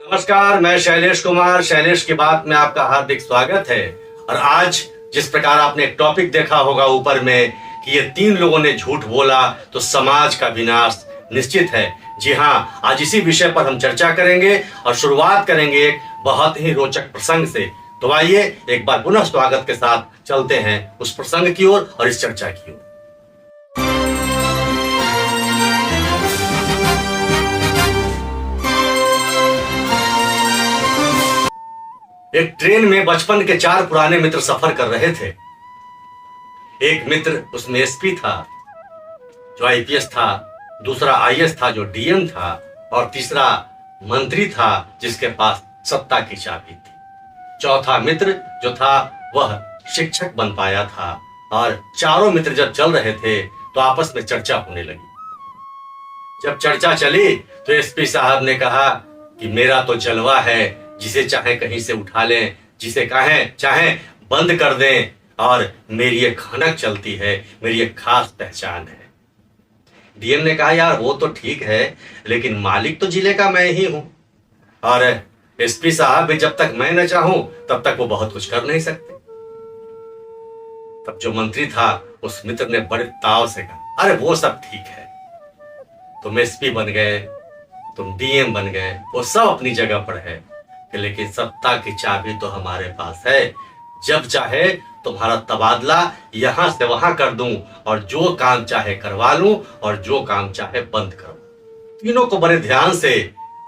नमस्कार, मैं शैलेश कुमार। शैलेश की बात में आपका हार्दिक स्वागत है। और आज जिस प्रकार आपने एक टॉपिक देखा होगा ऊपर में कि ये 3 लोगों ने झूठ बोला तो समाज का विनाश निश्चित है। जी हाँ, आज इसी विषय पर हम चर्चा करेंगे और शुरुआत करेंगे एक बहुत ही रोचक प्रसंग से। तो आइए एक बार पुनः स्वागत के साथ चलते हैं उस प्रसंग की ओर और इस चर्चा की ओर। एक ट्रेन में बचपन के 4 पुराने मित्र सफर कर रहे थे। एक मित्र उसमें एसपी था जो आईपीएस था, दूसरा आईएएस था जो डीएम था, और तीसरा मंत्री था जिसके पास सत्ता की चाबी थी। चौथा मित्र जो था वह शिक्षक बन पाया था। और चारों मित्र जब चल रहे थे तो आपस में चर्चा होने लगी। जब चर्चा चली तो एसपी साहब ने कहा कि मेरा तो जलवा है, जिसे चाहे कहीं से उठा लें, जिसे चाहे बंद कर दें, और मेरी एक खनक चलती है, मेरी एक खास पहचान है। डीएम ने कहा यार वो तो ठीक है, लेकिन मालिक तो जिले का मैं ही हूं, और एसपी साहब भी जब तक मैं न चाहूं तब तक वो बहुत कुछ कर नहीं सकते। तब जो मंत्री था उस मित्र ने बड़े ताव से कहा अरे वो सब ठीक है, तुम एसपी बन गए, तुम डीएम बन गए, वो सब अपनी जगह पर है, लेकिन सत्ता की चाबी तो हमारे पास है। जब चाहे तुम्हारा तबादला यहां से वहां कर दूं और जो काम चाहे करवा लूं और जो काम चाहे बंद करूं। तीनों को बड़े ध्यान से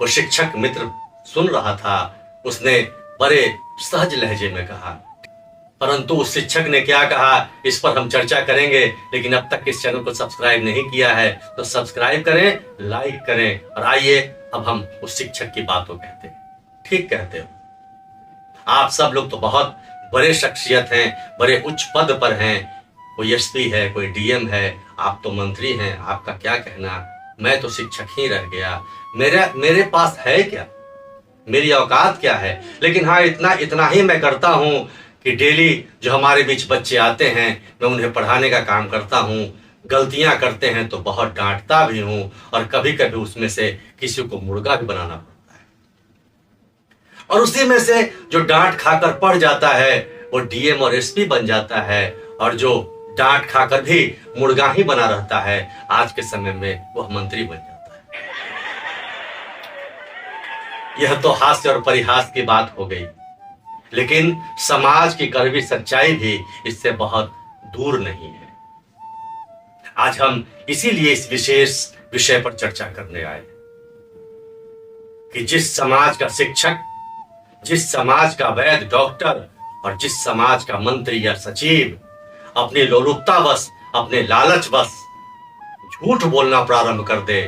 वो शिक्षक मित्र सुन रहा था। उसने बड़े सहज लहजे में कहा, परंतु उस शिक्षक ने क्या कहा इस पर हम चर्चा करेंगे। लेकिन अब तक इस चैनल को सब्सक्राइब नहीं किया है तो सब्सक्राइब करें, लाइक करें, और आइए अब हम उस शिक्षक की बात को कहते हैं। ठीक कहते हो, आप सब लोग तो बहुत बड़े शख्सियत हैं, बड़े उच्च पद पर हैं, कोई एसपी है, कोई डीएम है, आप तो मंत्री हैं, आपका क्या कहना। मैं तो शिक्षक ही रह गया, मेरे पास है क्या, मेरी औकात क्या है। लेकिन हाँ, इतना ही मैं करता हूं कि डेली जो हमारे बीच बच्चे आते हैं मैं उन्हें पढ़ाने का काम करता हूं। गलतियां करते हैं तो बहुत डांटता भी हूं, और कभी कभी उसमें से किसी को मुर्गा भी बनाना पड़ता है, और उसी में से जो डांट खाकर पढ़ जाता है वो डीएम और एसपी बन जाता है, और जो डांट खाकर भी मुर्गा ही बना रहता है आज के समय में वह मंत्री बन जाता है। यह तो हास्य और परिहास की बात हो गई, लेकिन समाज की कड़वी सच्चाई भी इससे बहुत दूर नहीं है। आज हम इसीलिए इस विशेष विषय पर चर्चा करने आए कि जिस समाज का शिक्षक, जिस समाज का वैद्य, डॉक्टर, और जिस समाज का मंत्री या सचिव अपनी लोलुपतावश, अपने लालचवश झूठ बोलना प्रारंभ कर दे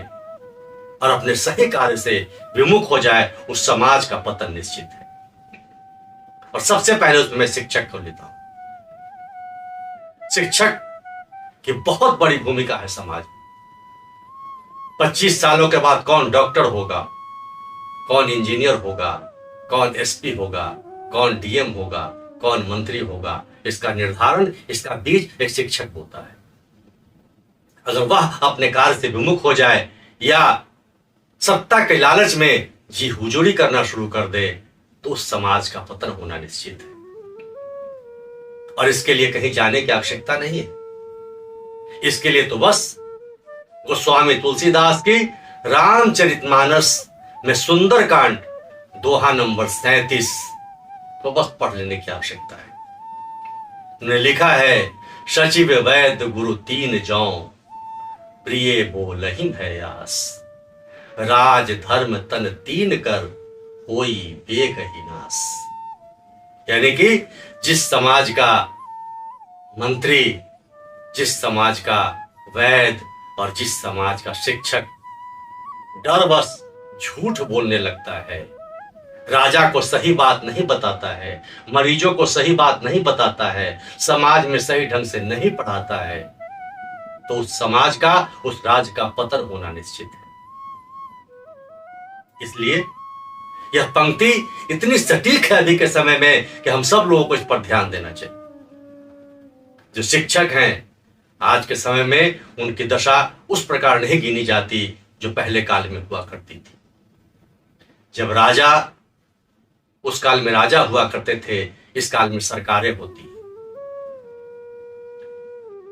और अपने सही कार्य से विमुख हो जाए, उस समाज का पतन निश्चित है। और सबसे पहले उसमें शिक्षक को लेता हूं। शिक्षक की बहुत बड़ी भूमिका है समाज में। 25 सालों के बाद कौन डॉक्टर होगा, कौन इंजीनियर होगा, कौन एसपी होगा, कौन डीएम होगा, कौन मंत्री होगा, इसका निर्धारण, इसका बीज एक शिक्षक होता है। अगर वह अपने कार्य से विमुख हो जाए या सत्ता के लालच में जी हुजूरी करना शुरू कर दे तो उस समाज का पतन होना निश्चित है। और इसके लिए कहीं जाने की आवश्यकता नहीं है। इसके लिए तो बस गोस्वामी तुलसीदास की रामचरितमानस में सुंदरकांड दोहा नंबर 37 तो बस पढ़ लेने की आवश्यकता है। उन्होंने लिखा है, सचिव वैद्य गुरु 3 जौ, प्रिय बोलहि भयास, राज धर्म तन 3 कर, कोई बेग ही नास। यानी कि जिस समाज का मंत्री, जिस समाज का वैद्य और जिस समाज का शिक्षक डर बस झूठ बोलने लगता है, राजा को सही बात नहीं बताता है, मरीजों को सही बात नहीं बताता है, समाज में सही ढंग से नहीं पढ़ाता है, तो उस समाज का, उस राज्य का पतन होना निश्चित है। इसलिए यह पंक्ति इतनी सटीक है अभी के समय में कि हम सब लोगों को इस पर ध्यान देना चाहिए। जो शिक्षक हैं आज के समय में उनकी दशा उस प्रकार नहीं गिनी जाती जो पहले काल में हुआ करती थी। जब राजा, उस काल में राजा हुआ करते थे, इस काल में सरकारें होती।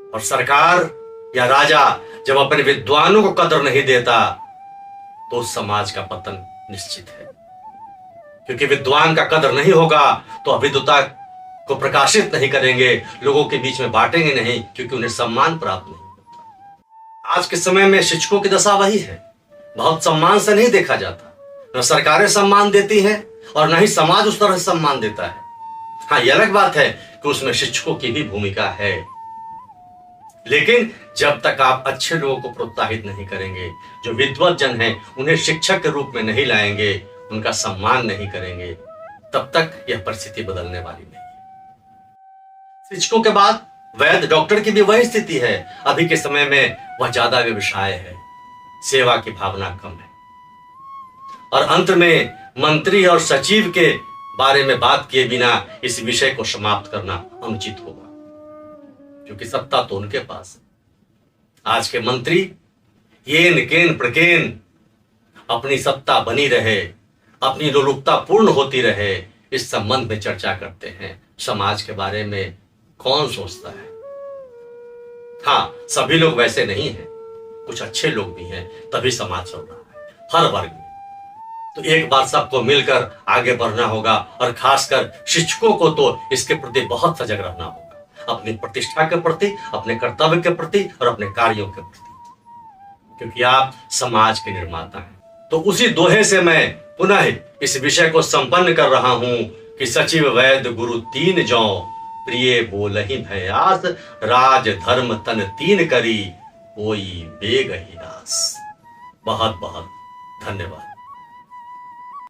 और सरकार या राजा जब अपने विद्वानों को कदर नहीं देता तो समाज का पतन निश्चित है। क्योंकि विद्वान का कदर नहीं होगा तो अविद्वता को प्रकाशित नहीं करेंगे, लोगों के बीच में बांटेंगे नहीं, क्योंकि उन्हें सम्मान प्राप्त नहीं होता। आज के समय में शिक्षकों की दशा वही है, बहुत सम्मान से नहीं देखा जाता। न सरकारें सम्मान देती हैं और न ही समाज उस तरह से सम्मान देता है। हाँ, यह अलग बात है कि उसमें शिक्षकों की भी भूमिका है, लेकिन जब तक आप अच्छे लोगों को प्रोत्साहित नहीं करेंगे, जो विद्वत जन हैं उन्हें शिक्षक के रूप में नहीं लाएंगे, उनका सम्मान नहीं करेंगे, तब तक यह परिस्थिति बदलने वाली नहीं है। शिक्षकों के बाद वैद्य, डॉक्टर की भी वही स्थिति है। अभी के समय में वह ज्यादा व्यवसाय है, सेवा की भावना कम है। और अंत में मंत्री और सचिव के बारे में बात किए बिना इस विषय को समाप्त करना अनुचित होगा, क्योंकि सत्ता तो उनके पास है। आज के मंत्री येन केन प्रकेन अपनी सत्ता बनी रहे, अपनी लोलुपता पूर्ण होती रहे, इस संबंध में चर्चा करते हैं। समाज के बारे में कौन सोचता है? हाँ, सभी लोग वैसे नहीं हैं, कुछ अच्छे लोग भी हैं, तभी समाज चल रहा है हर वर्ग में। तो एक बार सबको मिलकर आगे बढ़ना होगा, और खासकर शिक्षकों को तो इसके प्रति बहुत सजग रहना होगा, अपनी प्रतिष्ठा के प्रति, अपने कर्तव्य के प्रति और अपने कार्यों के प्रति, क्योंकि आप समाज के निर्माता हैं। तो उसी दोहे से मैं पुनः इस विषय को संपन्न कर रहा हूं कि सचिव वैद्य गुरु तीन जौ, प्रिय बोलहि भयास, राज धर्म तन तीन करी, कोई बेग ही दास। बहुत बहुत धन्यवाद।